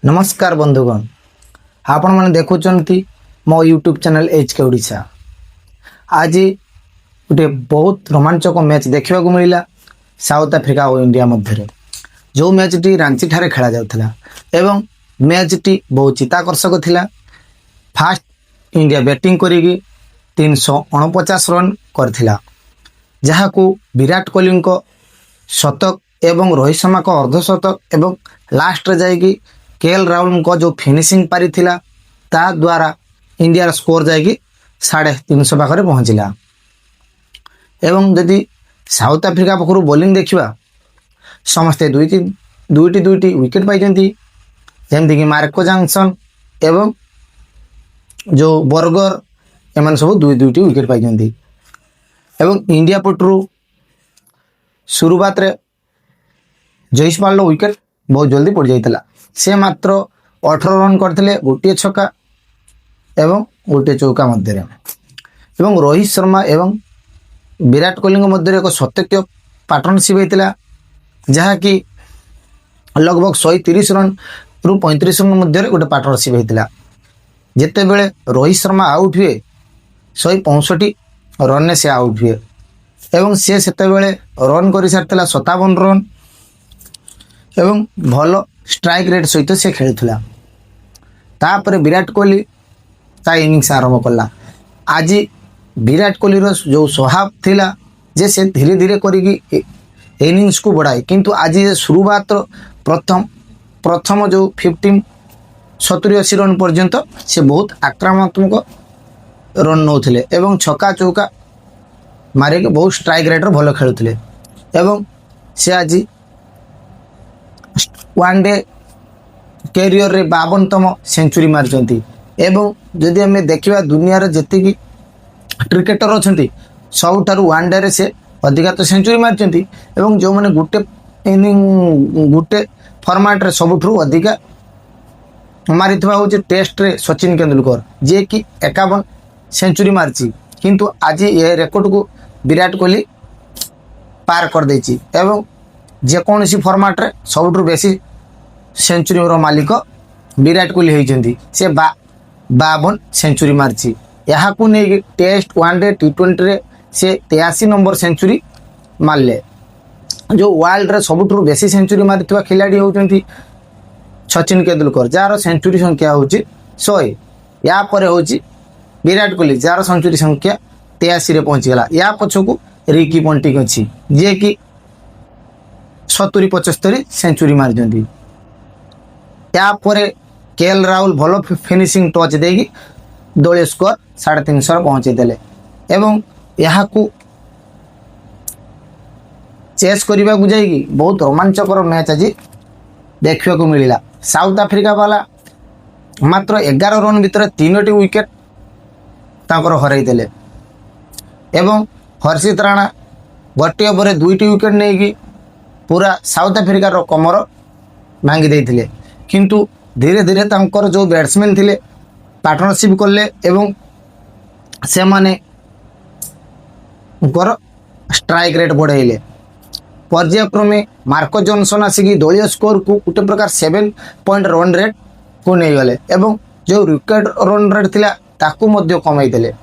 नमस्कार बंधुगण, आपण मैंने देखुंट मो यूट्यूब चैनल HK ओडिशा। आज गोटे बहुत रोमांचक मैच देखा मिला साउथ अफ्रीका और इंडिया मध्य जो मैच टी रांची ठारे खेला जाउथला एवं मैच टी बहुत चित्ताकर्षक थिला। फास्ट इंडिया बैटिंग करिकी 349 रन करथिला, जहाकू विराट कोहली को शतक एवं रोहित शर्मा को अर्धशतक एवं लास्ट रे जाएगी KL राहुल को जो फिनिशिंग पारी थिला ता द्वारा इंडिया स्कोर जाएगी 350 पाखे पहुँचला। एवं जदि साउथ अफ्रीका पक्षर बोलिंग देखा समस्ते दुईटी विकेट पाई जमीक मार्को जॉनसन एवं जो बर्गर एम सब दुईटी विकेट पाई। एवं इंडिया पटरू शुरुआत रे जयसवाल विकेट बहुत जल्दी पड़ जाता, से मात्र 18 रन करते गोटे छक्का एवं गोटे चौका मध्य एवं रोहित शर्मा एवं विराट कोहली मध्य एक सत्य पार्टनरशिप होता, जहाँकि लगभग 130 रन रु 35 रन मध्य गोटे पार्टनरशिप होता। जिते बेले रोहित शर्मा आउट हुए 165 रन ने से आउट हुए एवं से रन कर सारी 57 रन एवं भल स्ट्राइक रेट सहित से खेलुला। तापर विराट कोहली ता इनिंग्स आरंभ कला। आज विराट कोहली जो स्वभाव थिला जे से धीरे धीरे करिकी इनिंग्स को बढ़ाए, किंतु आज शुरुआत प्रथम जो 70-80 रन पर्यंत से बहुत आक्रामक रन नौथिले एवं छक्का चौका मारिक बहुत स्ट्राइक रेट भल खेलुले एवं से आज वनडे कैरियर रे 52तम सेंचुरी मारिचंती। एवं जदि आम देखा दुनिया जी क्रिकेटर अच्छा सबुठार वनडे रे से अधिका तो सेंचुरी मारिचंती एवं जो मैंने गोटे फॉर्मेट रे सबुठू अधिका मारिथिबा होचे टेस्ट रे सचिन तेंदुलकर जे कि 51 सेंचुरी मारची, किंतु आज ये रेकर्ड को विराट कोहली पार कर देची एवं जेकोसी फॉर्मेट रे सबुठू बेसी सेंचुरी मालिक विराट कोहली होती से 52 सेंचुरी मारची। यहाँ को नहीं टेस्ट वनडे T20 रे से 83 नंबर सेंचुरी मारले। जो वर्ल्ड रे सबुठू बेसी सेंचुरी मारिथिबा खिलाड़ी होती सचिन तेंदुलकर जार सेंचुरी संख्या होची 100। या पर होची विराट कोहली जार सेंचुरी संख्या 83 रे पहुंचीगला। या पछकू रिकी पॉन्टिंग अच्छी जे कि 70-75 सेंचुरी मारी। या पर KL राहुल भल फिनिशिंग टच देगी दलीय स्कोर 350 पहुँचे देले एवं यहाँ को चेस करने को जाएगी बहुत रोमांचकर मैच आज देखा मिला। साउथ अफ्रीका वाला मात्र 11 रन भितर 3टी विकेट तांकर हरई देले एवं हर्षित राणा गोटे ओवर 2टी विकेट नहीं पूरा साउथ अफ्रीकार कमर भांगी देइथिले, किंतु धीरे धीरे तांकर जो बैट्समैन थिले पार्टनरशिप कले एवं से माने स्ट्राइक रेट बढ़ाइले। पर्यायक्रमे मार्को जॉनसन आसिकी दलीय स्कोर को गोटे प्रकार 7 पॉइंट रन रेट को नहीं गले एवं जो विकेट रन रेट थिला ताकू मध्य कमाई देले।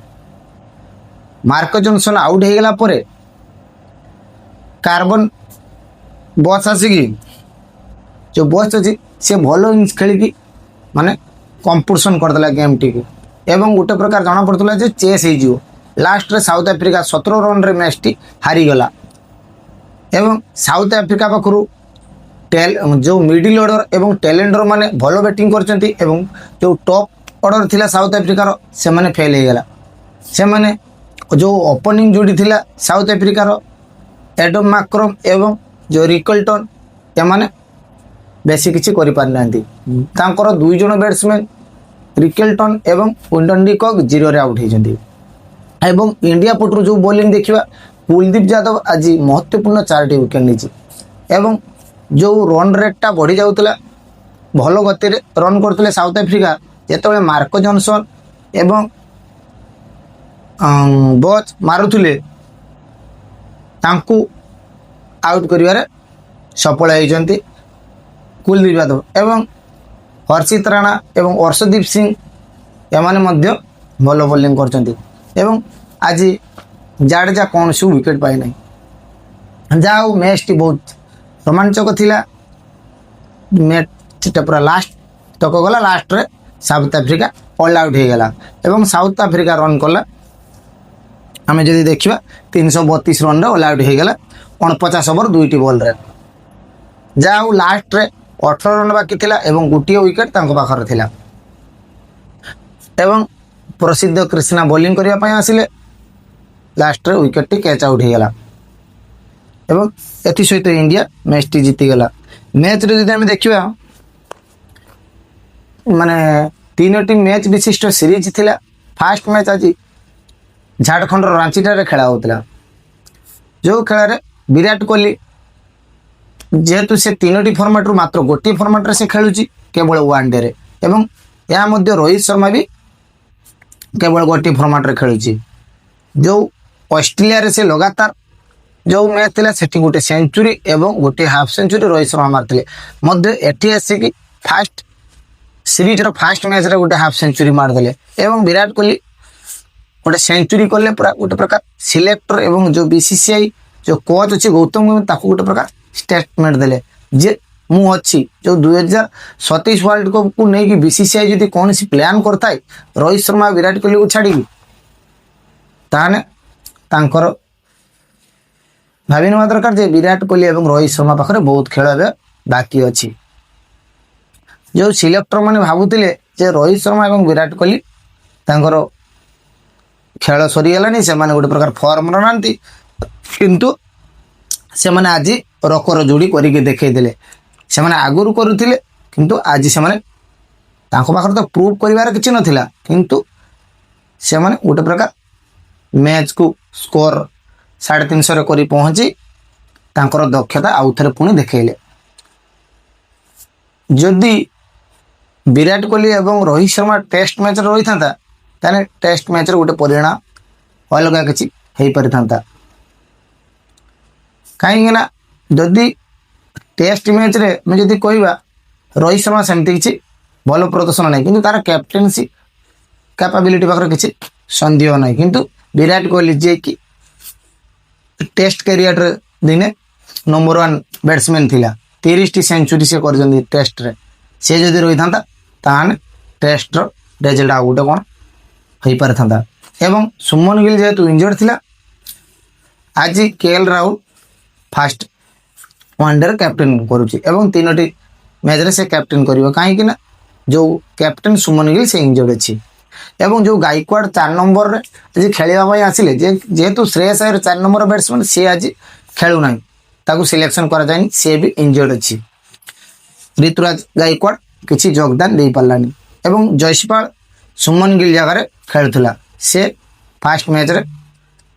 मार्को जॉनसन आउट हो गला परे कार्बन बस आसिकी जो बस अच्छी से भल इनिंग्स खेलिकी माने कंपटीशन करदेला गेम टी को एवं गोटे प्रकार जना पड़ता जे चेस हो लास्ट रे साउथ अफ्रीका 17 रन रे मैच टी हारीगला एवं साउथ अफ्रीका पाखु जो मिडिल ऑर्डर एवं टैलेंटर माने भल बैटिंग करचंती एवं जो टॉप ऑर्डर थिला साउथ अफ्रीकार से माने फेल हो गला। से माने जो ओपनिंग जोड़ी थिला साउथ अफ्रीकार एडम मैक्रम एवं जो रिकल्टन एमाने बेसी किसी करि पार नांती। तांकर 2 जण बैट्समैन रिकल्टन एवं विंडन डी कॉक 0 रे आउट होइछंती। एवं इंडिया पटरू जो बॉलिंग देखिबा कुलदीप यादव आज महत्वपूर्ण 4टी विकेट नीची एवं जो रन रेटटा बढ़ी जाउतला भल गति रे रन करतले साउथ अफ्रीका जेतबे मार्को जॉनसन एवं बच मारुथुले तांकू आउट करिवारे सफल होइछंती कुलदीप यादव एवं हर्षित राणा एवं अर्शदीप सिंह एमाने मध्य भल बोलिंग करछन्ती एवं आज जाडेजा कौन सी विकेट पाई नहीं। जाओ मैच टी बहुत रोमांचक थिला। मैच पूरा लास्ट तक गला। लास्ट रे साउथ आफ्रिका ऑल आउट हो गला एवं साउथ आफ्रिका रन कला आम जदि देखा 332 रन ऑल आउट हो गला 49 ओवर 2टी बॉल रे। जाओ लास्ट रे 18 रन बाकी थिला एवं गोटे विकेट तांको पाखर थिला एवं प्रसिद्ध कृष्णा बॉलिंग करने पाई आसिले। लास्ट रे विकेट टी कैच आउट हो गला एवं एथि सहित इंडिया मैच टी जीती गला। मैच रे जदि हम देखिबा माने 3टी मैच विशिष्ट सीरीज थिला। फास्ट मैच आज झारखंड रांची ठारे खेला होता जो खेल विराट कोहली जेहेतु से 3टी फॉर्मेट रु मात्र गोटे फॉर्मेट रे से खेलुची केवल वनडे रे एवं या मध्य रोहित शर्मा भी केवल गोटे फॉर्मेट रे खेलुची। जो ऑस्ट्रेलिया रे से लगातार जो मैच थिला सेठी गोटे सेंचुरी एवं गोटे हाफ सेंचुरी रोहित शर्मा मारथिले मध्य एठी आसी फास्ट सीरीज रो फास्ट मैच रे गोटे हाफ सेंचुरी मारदेले एवं विराट कोहली गोटे सेंचुरी कले पूरा गोटे प्रकार सिलेक्टर एवं जो बीसीसीआई जो कोच अच्छे गौतम गंभीर ताको गोटे प्रकार स्टेटमेंट देले जे मु अच्छी जो 2027 वर्ल्ड कप को नहीं कि बीसीसीआई जदि कौन सी प्लान करता है रोहित शर्मा विराट कोहली को छाड़ी ताने तांकर भावी दरकार जे विराट कोहली एवं रोहित शर्मा पाखरे बहुत खेल बाकी अच्छी। जो सिलेक्टर मैंने भावुले जे रोहित शर्मा एवं विराट कोहली तांकर खेल सरीगलानी से गोटे प्रकार फॉर्म रनाती किंतु से माने आज रकर जोड़ी करके देखते से माने आगुरी करुले किंतु आज से माने तांको पाखर तो प्रूव करिवार किछि नथिला किंतु से माने गोटे प्रकार मैच को स्कोर 350 रे करी पहुंची तांकर दक्षता आउ थरे पुणी देखैले। जदि विराट कोहली एवं रोहित शर्मा टेस्ट मैच रही था ताने टेस्ट मैच रे गोटे परिणाम अलग किछि हेई परिथांता कहीं ना जदि टेस्ट मैच रे मैं जदि कहवा रोहित शर्मा सेमती किछि भल प्रदर्शन नहीं किंतु तार कैप्टेनसी कैपेबिलिटी पाखर किछि संदेह नहीं किंतु विराट कोहली जे कि टेस्ट कैरियर रे दिने नंबर 1 बैट्समैन थिला 30टी सेंचुरी से कर टेस्ट रे से जदि रही था ताने टेस्ट रिजल्ट आ गोटे कौन हो पार था एवं सुमन गिल जेहेतु इंजर्ड थिला आज KL Rahul first one day captain करुच्ची एवं 3टी मैच रे से कैप्टेन करिवो कहीं ना जो कैप्टेन सुमन गिल से इंजर्ड अच्छी एवं जो गायकवाड़ 4 नंबर रे आज खेलवा आसिले जेहेतु श्रेयस अय्यर 4 नंबर बैट्समैन सी आज खेलु ना ताकू सिलेक्शन करा जायनि से भी इंजर्ड अच्छी। ऋतुराज गायकवाड़ किसी योगदान दे पारलानी एवं जयसवाल सुमन गिल जगह खेलुला से फास्ट मैच रे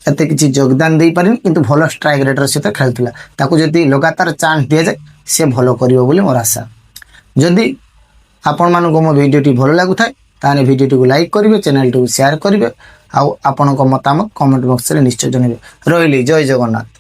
एते किसी योगदान दे पारिन किंतु भल स्ट्राइक रेटर सहित खेलुला ताकू जदि लगातार चांस दिया जाए से भल करिवो बोली मोर आशा। जदि आपण मानको मो वीडियोटी भल लागुथाय ताने वीडियोटी को लाइक करिवे चैनल को शेयर करिवे आ आपनको मतामत कमेंट बॉक्स रे निश्चय जणाइबे। रहिली जय जगन्नाथ।